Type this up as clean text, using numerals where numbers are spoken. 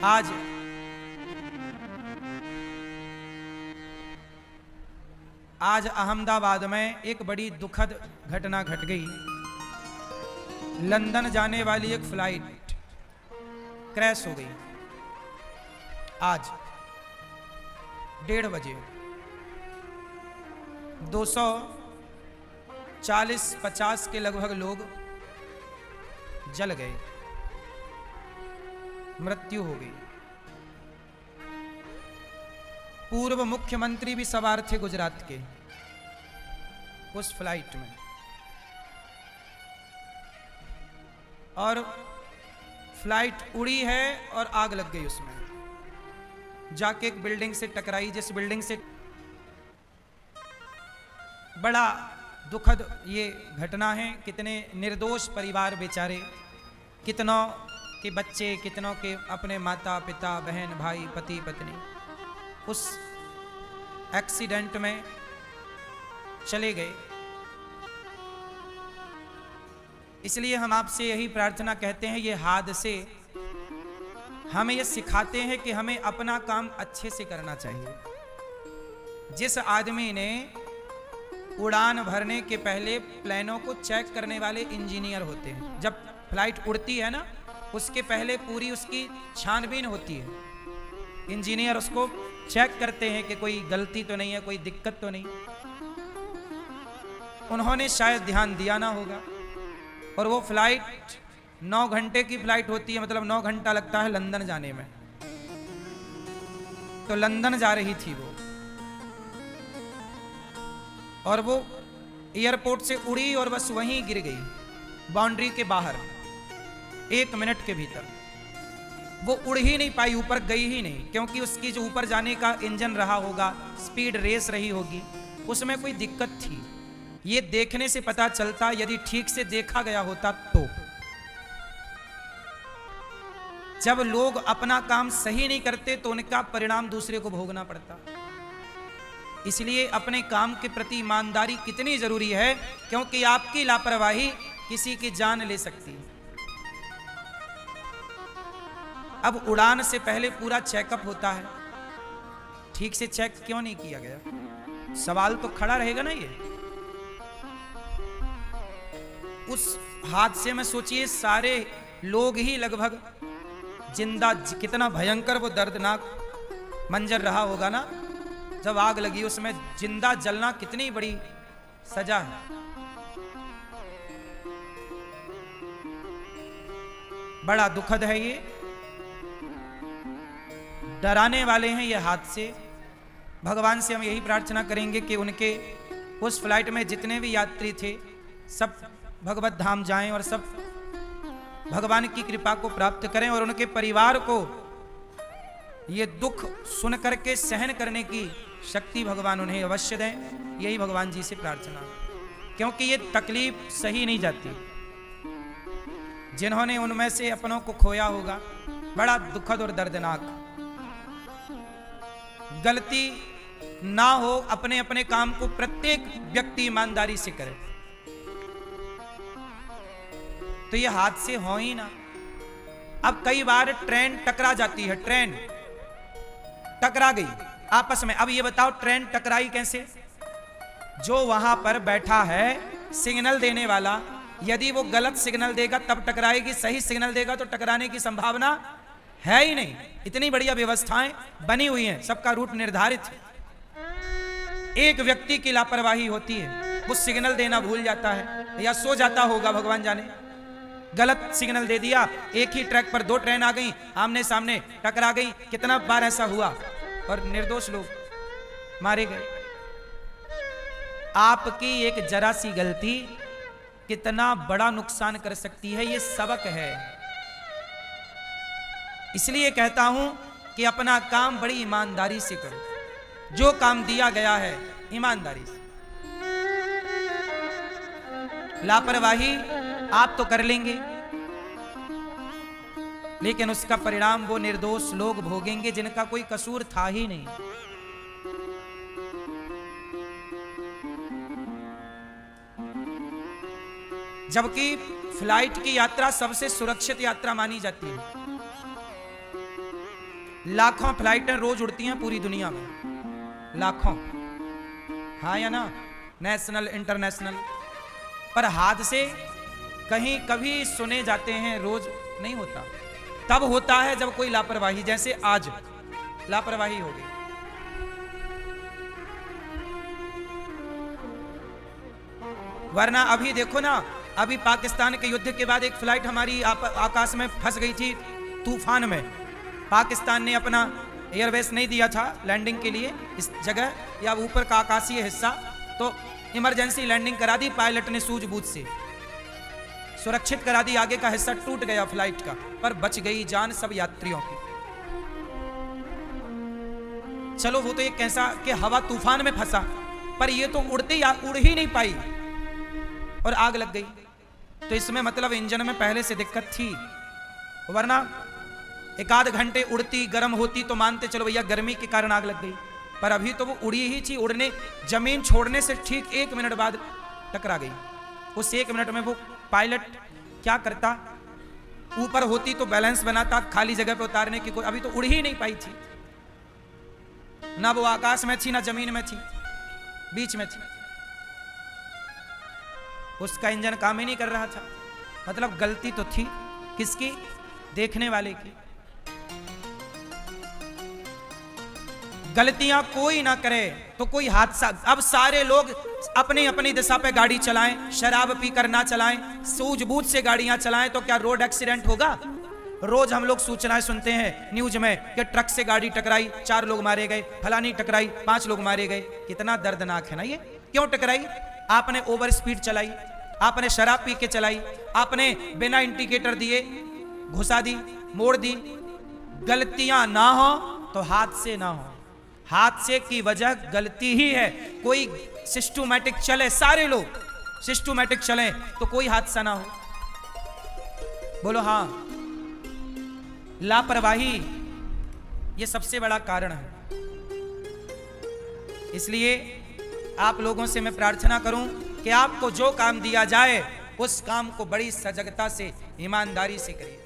आज अहमदाबाद में एक बड़ी दुखद घटना घट गई। लंदन जाने वाली एक फ्लाइट क्रैश हो गई। आज 1:30 बजे 240-50 के लगभग लोग जल गए, मृत्यु हो गई। पूर्व मुख्यमंत्री भी सवार थे गुजरात के उस फ्लाइट में, और फ्लाइट उड़ी है और आग लग गई उसमें, जाके एक बिल्डिंग से टकराई, जिस बिल्डिंग से बड़ा दुखद ये घटना है। कितने निर्दोष परिवार बेचारे, कितनों के बच्चे, कितनों के अपने माता पिता, बहन भाई, पति पत्नी उस एक्सीडेंट में चले गए। इसलिए हम आपसे यही प्रार्थना कहते हैं, ये हादसे हमें ये सिखाते हैं कि हमें अपना काम अच्छे से करना चाहिए। जिस आदमी ने उड़ान भरने के पहले प्लेनों को चेक करने वाले इंजीनियर होते हैं, जब फ्लाइट उड़ती है ना, उसके पहले पूरी उसकी छानबीन होती है। इंजीनियर उसको चेक करते हैं कि कोई गलती तो नहीं है, कोई दिक्कत तो नहीं। उन्होंने शायद ध्यान दिया ना होगा, और वो फ्लाइट 9 घंटे की फ्लाइट होती है, मतलब 9 घंटा लगता है लंदन जाने में। तो लंदन जा रही थी वो, और वो एयरपोर्ट से उड़ी और बस वहीं गिर गई, बाउंड्री के बाहर। 1 मिनट के भीतर वो उड़ ही नहीं पाई, ऊपर गई ही नहीं, क्योंकि उसकी जो ऊपर जाने का इंजन रहा होगा, स्पीड रेस रही होगी, उसमें कोई दिक्कत थी। ये देखने से पता चलता, यदि ठीक से देखा गया होता तो। जब लोग अपना काम सही नहीं करते तो उनका परिणाम दूसरे को भोगना पड़ता। इसलिए अपने काम के प्रति ईमानदारी कितनी जरूरी है, क्योंकि आपकी लापरवाही किसी की जान ले सकती है। अब उड़ान से पहले पूरा चेकअप होता है, ठीक से चेक क्यों नहीं किया गया? सवाल तो खड़ा रहेगा ना। ये उस हादसे में सोचिए, सारे लोग ही लगभग जिंदा, कितना भयंकर वो दर्दनाक मंजर रहा होगा ना, जब आग लगी उसमें जिंदा जलना कितनी बड़ी सजा है। बड़ा दुखद है ये, डराने वाले हैं ये हादसे। भगवान से हम यही प्रार्थना करेंगे कि उनके उस फ्लाइट में जितने भी यात्री थे सब भगवत धाम जाएं, और सब भगवान की कृपा को प्राप्त करें, और उनके परिवार को ये दुख सुन करके सहन करने की शक्ति भगवान उन्हें अवश्य दें। यही भगवान जी से प्रार्थना, क्योंकि ये तकलीफ सही नहीं जाती। जिन्होंने उनमें से अपनों को खोया होगा, बड़ा दुखद और दर्दनाक। गलती ना हो, अपने अपने काम को प्रत्येक व्यक्ति ईमानदारी से करे, तो ये हादसे हो ही ना। अब कई बार ट्रेन टकरा जाती है, ट्रेन टकरा गई आपस में। अब ये बताओ, ट्रेन टकराई कैसे? जो वहां पर बैठा है सिग्नल देने वाला, यदि वो गलत सिग्नल देगा तब टकराएगी, सही सिग्नल देगा तो टकराने की संभावना है ही नहीं। इतनी बढ़िया व्यवस्थाएं बनी हुई हैं, सबका रूट निर्धारित है। एक व्यक्ति की लापरवाही होती है, वो सिग्नल देना भूल जाता है, या सो जाता होगा, भगवान जाने, गलत सिग्नल दे दिया। एक ही ट्रैक पर 2 ट्रेन आ गई, आमने सामने टकरा गई। कितना बार ऐसा हुआ, और निर्दोष लोग मारे गए। आपकी एक जरा सी गलती कितना बड़ा नुकसान कर सकती है, ये सबक है। इसलिए कहता हूं कि अपना काम बड़ी ईमानदारी से करो, जो काम दिया गया है ईमानदारी से। लापरवाही आप तो कर लेंगे, लेकिन उसका परिणाम वो निर्दोष लोग भोगेंगे जिनका कोई कसूर था ही नहीं। जबकि फ्लाइट की यात्रा सबसे सुरक्षित यात्रा मानी जाती है। लाखों फ्लाइटें रोज उड़ती हैं पूरी दुनिया में, लाखों, हाँ या ना, नेशनल इंटरनेशनल, पर हादसे कहीं कभी सुने जाते हैं, रोज नहीं होता। तब होता है जब कोई लापरवाही, जैसे आज लापरवाही हो गई। वरना अभी देखो ना, अभी पाकिस्तान के युद्ध के बाद एक फ्लाइट हमारी आकाश में फंस गई थी तूफान में। पाकिस्तान ने अपना एयरवेस नहीं दिया था लैंडिंग के लिए इस जगह, या ऊपर का आकाशीय हिस्सा, तो इमरजेंसी लैंडिंग करा दी पायलट ने, सूझबूझ से सुरक्षित करा दी। आगे का हिस्सा टूट गया फ्लाइट का, पर बच गई जान सब यात्रियों की। चलो वो तो एक कैसा कि हवा तूफान में फंसा, पर ये तो उड़ते उड़ ही नहीं पाई और आग लग गई। तो इसमें मतलब इंजन में पहले से दिक्कत थी, वरना एक आध घंटे उड़ती गर्म होती तो मानते चलो भैया गर्मी के कारण आग लग गई, पर अभी तो वो उड़ी ही थी। उड़ने जमीन छोड़ने से ठीक 1 मिनट बाद टकरा गई। उस 1 मिनट में वो पायलट क्या करता, ऊपर होती तो बैलेंस बनाता, खाली जगह पे उतारने की कोई, अभी तो उड़ ही नहीं पाई थी, ना वो आकाश में थी ना जमीन में थी, बीच में थी। उसका इंजन काम ही नहीं कर रहा था। मतलब गलती तो थी किसकी, देखने वाले की। गलतियां कोई ना करे तो कोई हादसा, अब सारे लोग अपनी अपनी दिशा पे गाड़ी चलाएं, शराब पीकर ना चलाएं, सूझबूझ से गाड़ियां चलाएं, तो क्या रोड एक्सीडेंट होगा? रोज हम लोग सूचनाएं सुनते हैं न्यूज में कि ट्रक से गाड़ी टकराई, 4 लोग मारे गए, फलानी टकराई, 5 लोग मारे गए। कितना दर्दनाक है ना ये। क्यों टकराई? आपने ओवर स्पीड चलाई, आपने शराब पी के चलाई, आपने बिना इंडिकेटर दिए घुसा दी, मोड़ दी। गलतियां ना हो तो हादसे ना हो। हादसे की वजह गलती ही है। कोई सिस्टमैटिक चले, सारे लोग सिस्टमैटिक चले तो कोई हादसा ना हो। बोलो हाँ। लापरवाही ये सबसे बड़ा कारण है। इसलिए आप लोगों से मैं प्रार्थना करूं कि आपको जो काम दिया जाए उस काम को बड़ी सजगता से, ईमानदारी से करिए।